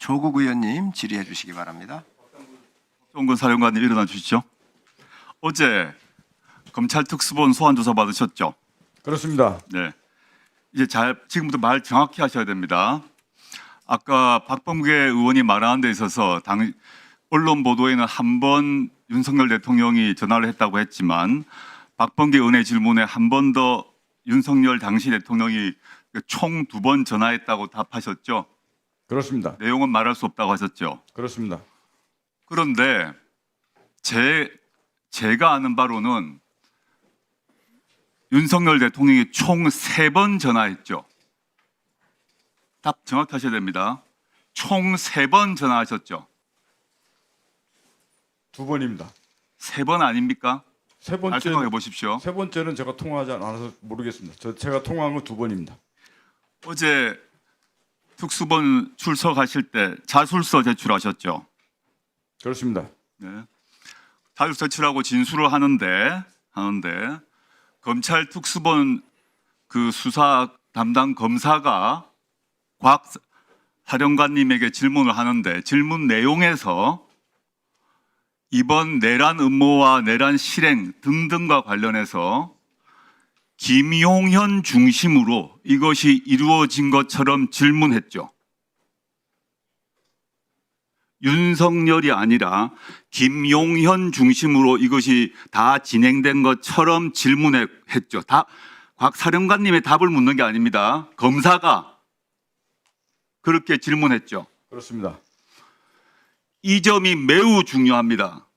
조국 의원님 질의해 주시기 바랍니다. 박정근 사령관님 일어나 주시죠. 어제 검찰 특수본 소환 조사 받으셨죠? 그렇습니다. 네. 이제 지금부터 말 정확히 하셔야 됩니다. 아까 박범계 의원이 말하는 데 있어서 언론 보도에는 한 번 윤석열 대통령이 전화를 했다고 했지만 박범계 의원의 질문에 한 번 더 윤석열 당시 대통령이 총 2번 전화했다고 답하셨죠? 그렇습니다. 내용은 말할 수 없다고 하셨죠? 그렇습니다. 그런데 제가 아는 바로는 윤석열 대통령이 총 3번 전화했죠. 답 정확히 하셔야 됩니다. 총 3번 전화하셨죠. 2번입니다. 3번 아닙니까? 세 잘 생각해 번째 보십시오. 세 번째는 제가 통화하지 않아서 모르겠습니다. 제가 통화한 건 2번입니다. 어제 특수본 출석하실 때 자술서 제출하셨죠. 그렇습니다. 네. 자술서 제출하고 진술을 하는데 검찰 특수본 그 수사 담당 검사가 곽 사령관님에게 질문을 하는데 질문 내용에서 이번 내란 음모와 내란 실행 등등과 관련해서 김용현 중심으로 이것이 이루어진 것처럼 질문했죠. 윤석열이 아니라 김용현 중심으로 이것이 다 진행된 것처럼 질문했죠. 다 곽 사령관님의 답을 묻는 게 아닙니다. 검사가 그렇게 질문했죠. 그렇습니다. 이 점이 매우 중요합니다.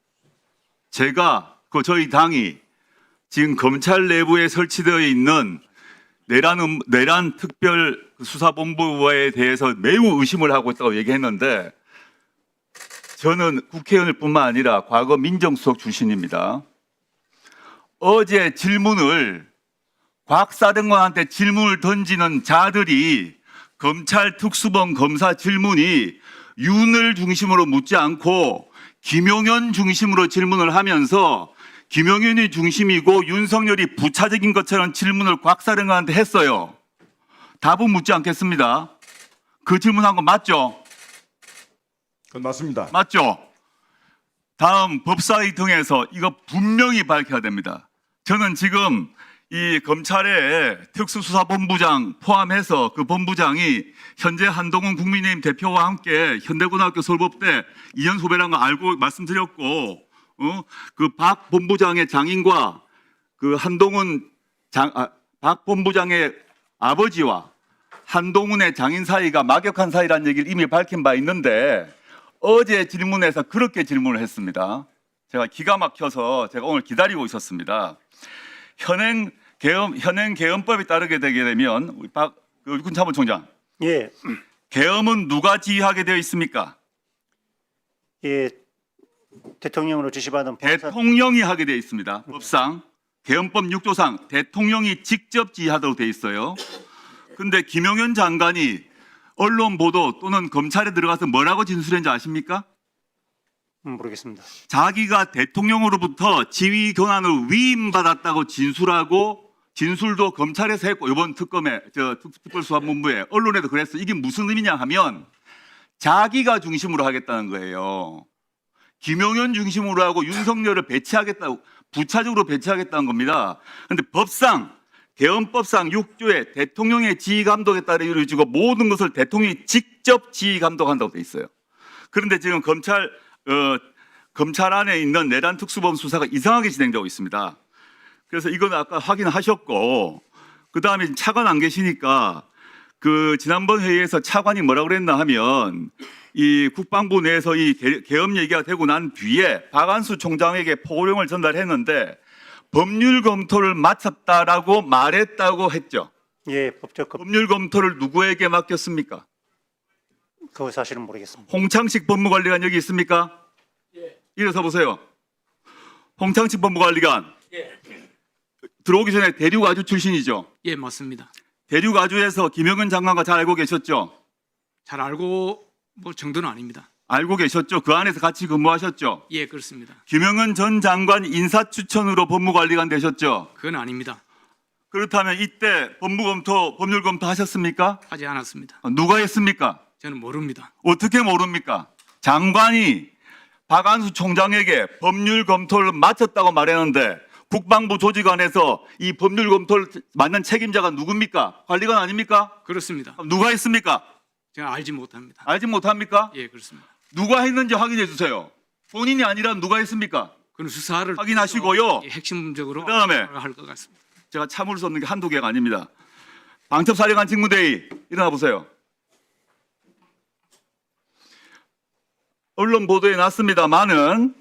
저희 당이 지금 검찰 내부에 설치되어 있는 내란 특별 수사본부에 대해서 매우 의심을 하고 있다고 얘기했는데 저는 국회의원일 뿐만 아니라 과거 민정수석 출신입니다. 어제 곽 사령관한테 질문을 던지는 자들이 검찰 특수본 검사 질문이 윤을 중심으로 묻지 않고 김용현 중심으로 질문을 하면서 김용현이 중심이고 윤석열이 부차적인 것처럼 질문을 곽 사령관한테 했어요. 답은 묻지 않겠습니다. 그 질문한 거 맞죠? 그건 맞습니다. 맞죠? 다음 법사위 등에서 이거 분명히 밝혀야 됩니다. 저는 지금 이 검찰의 특수수사본부장 포함해서 그 본부장이 현재 한동훈 국민의힘 대표와 함께 현대고등학교 설법대 이현 후배라는 거 알고 말씀드렸고, 그 박 본부장의 장인과 그 박 본부장의 아버지와 한동훈의 장인 사이가 막역한 사이라는 얘기를 이미 밝힌 바 있는데 어제 질문에서 그렇게 질문을 했습니다. 제가 기가 막혀서 제가 오늘 기다리고 있었습니다. 현행 계엄법에 따르게 되게 되면 우리 박 육군 참모총장, 예, 계엄은 누가 지휘하게 되어 있습니까? 예, 대통령으로 지시받은 법사, 대통령이 하게 되어 있습니다. 법상 계엄법 6조상 대통령이 직접 지휘하도록 되어 있어요. 근데 김용현 장관이 언론 보도 또는 검찰에 들어가서 뭐라고 진술했는지 아십니까? 모르겠습니다. 자기가 대통령으로부터 지휘 권한을 위임받았다고 진술하고 진술도 검찰에서 했고 이번 특별수사본부에 언론에도 그랬어. 이게 무슨 의미냐 하면 자기가 중심으로 하겠다는 거예요. 김용현 중심으로 하고 윤석열을 배치하겠다고 부차적으로 배치하겠다는 겁니다. 그런데 계엄법상 6조에 대통령의 지휘 감독에 따라 이루어지고 모든 것을 대통령이 직접 지휘 감독한다고 돼 있어요. 그런데 지금 검찰 안에 있는 내란 특수본 수사가 이상하게 진행되고 있습니다. 그래서 이거는 아까 확인하셨고, 그 다음에 차관 안 계시니까 그 지난번 회의에서 차관이 뭐라고 그랬나 하면 이 국방부 내에서 이 계엄 얘기가 되고 난 뒤에 박안수 총장에게 포고령을 전달했는데 법률 검토를 마쳤다라고 말했다고 했죠. 예, 법률 검토를 누구에게 맡겼습니까? 그 사실은 모르겠습니다. 홍창식 법무관리관 여기 있습니까? 예. 일어서 보세요. 홍창식 법무관리관. 예. 들어오기 전에 대륙아주 출신이죠. 예, 맞습니다. 대륙아주에서 김영은 장관과 잘 알고 계셨죠? 잘 알고 뭐 정도는 아닙니다. 알고 계셨죠? 그 안에서 같이 근무하셨죠? 예, 그렇습니다. 김영은 전 장관 인사추천으로 법무관리관 되셨죠? 그건 아닙니다. 그렇다면 이때 법률 검토 하셨습니까? 하지 않았습니다. 누가 했습니까? 저는 모릅니다. 어떻게 모릅니까? 장관이 박안수 총장에게 법률 검토를 마쳤다고 말했는데 국방부 조직안에서 이 법률 검토를 맡는 책임자가 누굽니까? 관리관 아닙니까? 그렇습니다. 그럼 누가 했습니까? 제가 알지 못합니다. 알지 못합니까? 예, 그렇습니다. 누가 했는지 확인해 주세요. 본인이 아니라 누가 했습니까? 그는 수사를 확인하시고요. 예, 핵심적으로 그다음에 할 것 같습니다. 제가 참을 수 없는 게 한두 개가 아닙니다. 방첩사령관 직무대의 일어나 보세요. 언론 보도에 났습니다만은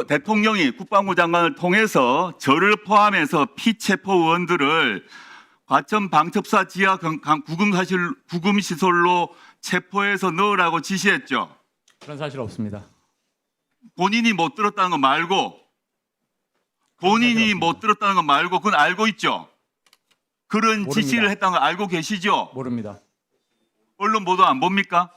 대통령이 국방부 장관을 통해서 저를 포함해서 피체포원들을 과천 방첩사 지하 구금시설로 체포해서 넣으라고 지시했죠. 그런 사실 없습니다. 본인이 못 들었다는 거 말고 그건 알고 있죠. 그런 모릅니다. 지시를 했다는 걸 알고 계시죠. 모릅니다. 언론 보도 안 봅니까?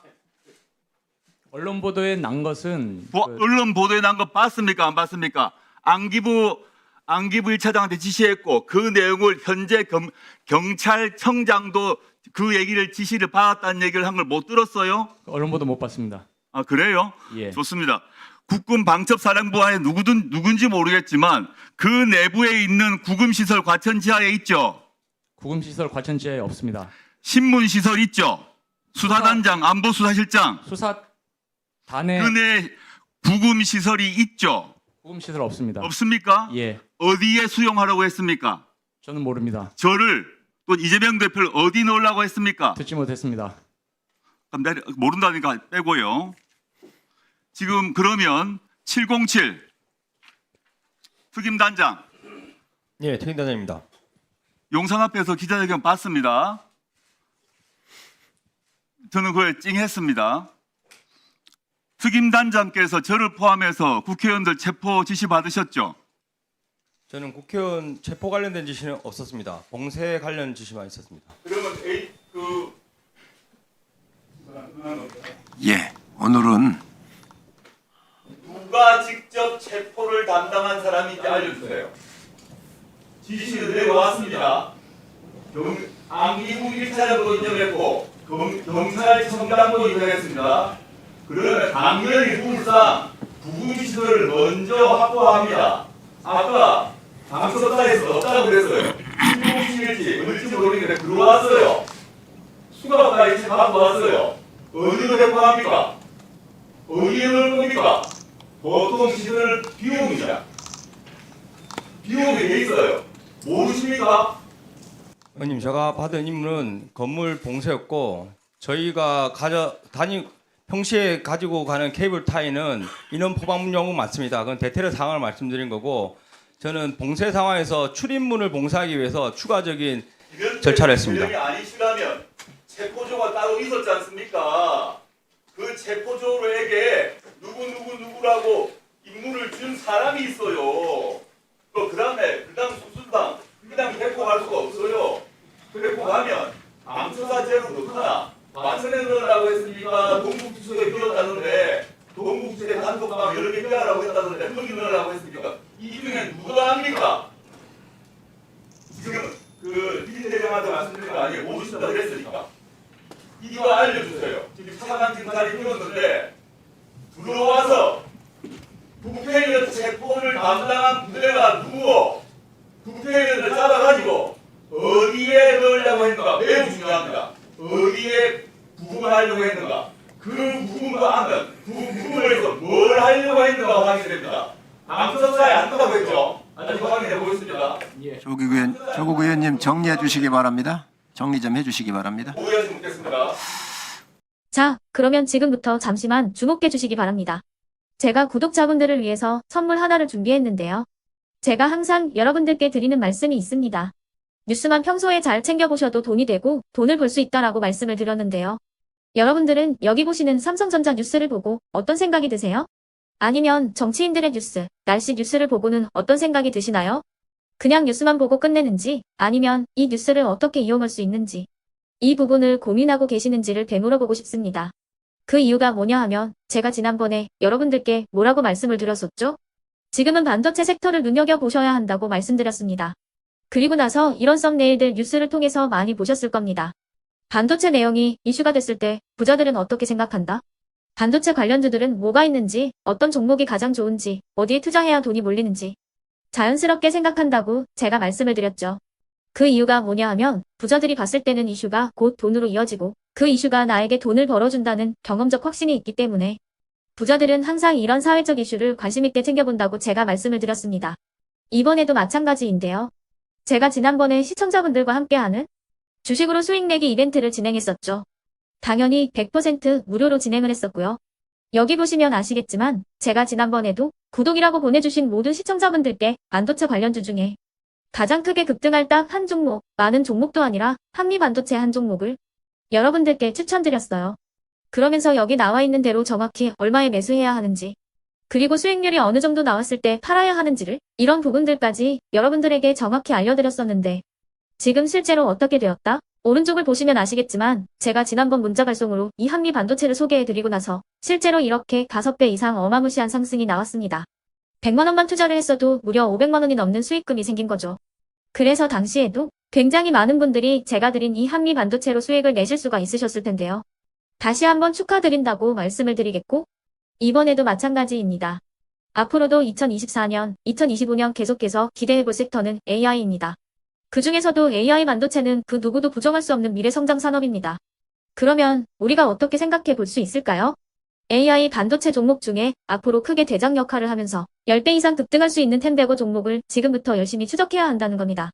언론 보도에 난 것은 언론 보도에 난 거 봤습니까? 안 봤습니까? 안기부 1차장한테 지시했고 그 내용을 현재 경찰청장도 그 얘기를 지시를 받았다는 얘기를 한 걸 못 들었어요? 언론 보도 못 봤습니다. 아 그래요? 예. 좋습니다. 국군 방첩사령부 안에 누군지 모르겠지만 그 내부에 있는 구금시설 과천 지하에 있죠. 구금시설 과천지하에 없습니다. 신문시설 있죠. 수사단장, 안보수사실장 수사단에 그 내 구금시설이 있죠. 구금시설 없습니다. 없습니까? 예, 어디에 수용하라고 했습니까? 저는 모릅니다. 저를 또 이재명 대표를 어디 넣으려고 했습니까? 듣지 못했습니다. 그럼 모른다니까 빼고요. 지금 그러면 707 특임단장 예, 특임단장입니다. 용산 앞에서 기자회견 봤습니다. 저는 그걸 찡했습니다. 특임단장께서 저를 포함해서 국회의원들 체포 지시 받으셨죠? 저는 국회의원 체포 관련된 지시는 없었습니다. 봉쇄 관련 지시만 있었습니다. 그러면 예, 오늘은 누가 직접 체포를 담당한 사람인지 알려주세요. 지시를 내려왔습니다. 안기부 1차장도 인정했고 경찰청장도 인정했습니다. 그러면 당연히 룰상 구금시설을 먼저 확보합니다. 아까 방첩사에서 없다고 그랬어요. 신공실일지 어딜지 모르겠는데 들어왔어요. 수갑까지 갖고 왔어요. 어디로 대포합니까? 어디에 넣을 겁니까? 보통 시설을 비웁니다. 비우게 돼 있어요. 모르십니까? 의원님, 제가 받은 임무는 건물 봉쇄였고 저희가 평시에 가지고 가는 케이블 타이는 인원 포방용은 맞습니다. 그건 대테러 상황을 말씀드린 거고 저는 봉쇄 상황에서 출입문을 봉쇄하기 위해서 추가적인 절차를 했습니다. 이런 아니시라면 체포조가 따로 있었지 않습니까? 그 체포조에게 누구라고 임무를 준 사람이 있어요. 그 다음에 수순당 그냥 데리고 갈 수가 없어요. 데리고 가면 암수사죄로 넣거나 완전에 넣으라고 했으니까 동국지소에 비웠다는데 동국지소에 단독방 여러 개 비하라고 했다는데 거기 넣으라고 했으니까 이 중에 누가 합니까? 지금 그 비대장한테 말씀드린 거 아니에요. 모르신다 그랬으니까 이거 알려주세요. 지금 차관 경찰이 비웠는데 들어와서 국회의원 체포를 담당한 부대가 누구 국회의원을 잡아가지고 어디에 넣으려고 했는가 매우 중요합니다. 어디에 구금하려고 했는가 그 구금과 하면 그 구금을 해서 뭘 하려고 했는가 확인됩니다. 방첩사에 안 넣다고 했죠. 아직 확인해 보겠습니다. 조국 의원님 정리해 주시기 바랍니다. 정리 좀 해주시기 바랍니다. 오해하지 묻겠습니다. 자, 그러면 지금부터 잠시만 주목해 주시기 바랍니다. 제가 구독자분들을 위해서 선물 하나를 준비했는데요. 제가 항상 여러분들께 드리는 말씀이 있습니다. 뉴스만 평소에 잘 챙겨보셔도 돈이 되고 돈을 벌 수 있다라고 말씀을 드렸는데요. 여러분들은 여기 보시는 삼성전자 뉴스를 보고 어떤 생각이 드세요? 아니면 정치인들의 뉴스, 날씨 뉴스를 보고는 어떤 생각이 드시나요? 그냥 뉴스만 보고 끝내는지 아니면 이 뉴스를 어떻게 이용할 수 있는지 이 부분을 고민하고 계시는지를 되물어보고 싶습니다. 그 이유가 뭐냐 하면 제가 지난번에 여러분들께 뭐라고 말씀을 드렸었죠? 지금은 반도체 섹터를 눈여겨보셔야 한다고 말씀드렸습니다. 그리고 나서 이런 썸네일들 뉴스를 통해서 많이 보셨을 겁니다. 반도체 내용이 이슈가 됐을 때 부자들은 어떻게 생각한다? 반도체 관련주들은 뭐가 있는지, 어떤 종목이 가장 좋은지, 어디에 투자해야 돈이 몰리는지 자연스럽게 생각한다고 제가 말씀을 드렸죠. 그 이유가 뭐냐 하면 부자들이 봤을 때는 이슈가 곧 돈으로 이어지고 그 이슈가 나에게 돈을 벌어준다는 경험적 확신이 있기 때문에 부자들은 항상 이런 사회적 이슈를 관심 있게 챙겨본다고 제가 말씀을 드렸습니다. 이번에도 마찬가지인데요. 제가 지난번에 시청자분들과 함께하는 주식으로 수익 내기 이벤트를 진행했었죠. 당연히 100% 무료로 진행을 했었고요. 여기 보시면 아시겠지만 제가 지난번에도 구독이라고 보내주신 모든 시청자분들께 반도체 관련주 중에 가장 크게 급등할 딱 한 종목, 많은 종목도 아니라 한미반도체 한 종목을 여러분들께 추천드렸어요. 그러면서 여기 나와 있는 대로 정확히 얼마에 매수해야 하는지, 그리고 수익률이 어느 정도 나왔을 때 팔아야 하는지를 이런 부분들까지 여러분들에게 정확히 알려드렸었는데 지금 실제로 어떻게 되었다? 오른쪽을 보시면 아시겠지만 제가 지난번 문자 발송으로 이 한미 반도체를 소개해드리고 나서 실제로 이렇게 5배 이상 어마무시한 상승이 나왔습니다. 100만 원만 투자를 했어도 무려 500만 원이 넘는 수익금이 생긴 거죠. 그래서 당시에도 굉장히 많은 분들이 제가 드린 이 한미 반도체로 수익을 내실 수가 있으셨을 텐데요. 다시 한번 축하드린다고 말씀을 드리겠고 이번에도 마찬가지입니다. 앞으로도 2024년, 2025년 계속해서 기대해볼 섹터는 AI입니다. 그 중에서도 AI 반도체는 그 누구도 부정할 수 없는 미래 성장 산업입니다. 그러면 우리가 어떻게 생각해 볼 수 있을까요? AI 반도체 종목 중에 앞으로 크게 대장 역할을 하면서 10배 이상 급등할 수 있는 템베고 종목을 지금부터 열심히 추적해야 한다는 겁니다.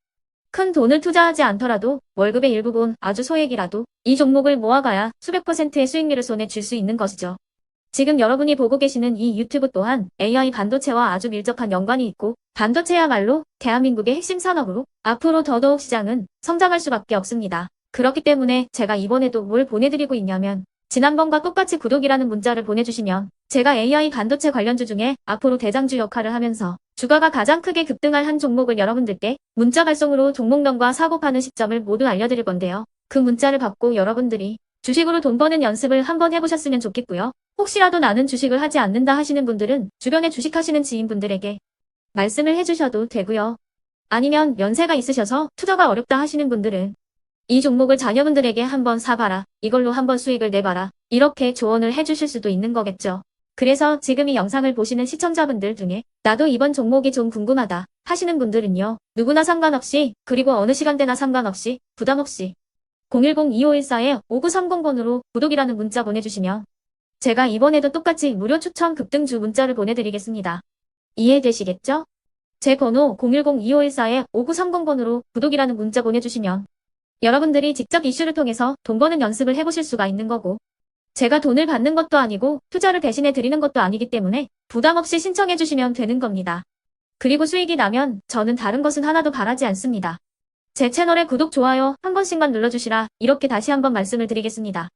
큰 돈을 투자하지 않더라도 월급의 일부분 아주 소액이라도 이 종목을 모아가야 수백 %의 수익률을 손에 쥘 수 있는 것이죠. 지금 여러분이 보고 계시는 이 유튜브 또한 AI 반도체와 아주 밀접한 연관이 있고 반도체야말로 대한민국의 핵심 산업으로 앞으로 더더욱 시장은 성장할 수밖에 없습니다. 그렇기 때문에 제가 이번에도 뭘 보내드리고 있냐면 지난번과 똑같이 구독이라는 문자를 보내주시면 제가 AI 반도체 관련주 중에 앞으로 대장주 역할을 하면서 주가가 가장 크게 급등할 한 종목을 여러분들께 문자 발송으로 종목명과 사고 파는 시점을 모두 알려드릴 건데요. 그 문자를 받고 여러분들이 주식으로 돈 버는 연습을 한번 해보셨으면 좋겠고요. 혹시라도 나는 주식을 하지 않는다 하시는 분들은 주변에 주식하시는 지인분들에게 말씀을 해주셔도 되고요. 아니면 연세가 있으셔서 투자가 어렵다 하시는 분들은 이 종목을 자녀분들에게 한번 사봐라, 이걸로 한번 수익을 내봐라, 이렇게 조언을 해주실 수도 있는 거겠죠. 그래서 지금 이 영상을 보시는 시청자분들 중에 나도 이번 종목이 좀 궁금하다 하시는 분들은요. 누구나 상관없이 그리고 어느 시간대나 상관없이 부담없이 010-2514-5930번으로 구독이라는 문자 보내주시면 제가 이번에도 똑같이 무료 추천 급등주 문자를 보내드리겠습니다. 이해되시겠죠? 제 번호 010-2514-5930번으로 구독이라는 문자 보내주시면 여러분들이 직접 이슈를 통해서 돈 버는 연습을 해보실 수가 있는 거고 제가 돈을 받는 것도 아니고 투자를 대신해 드리는 것도 아니기 때문에 부담 없이 신청해 주시면 되는 겁니다. 그리고 수익이 나면 저는 다른 것은 하나도 바라지 않습니다. 제 채널에 구독, 좋아요 한 번씩만 눌러주시라 이렇게 다시 한번 말씀을 드리겠습니다.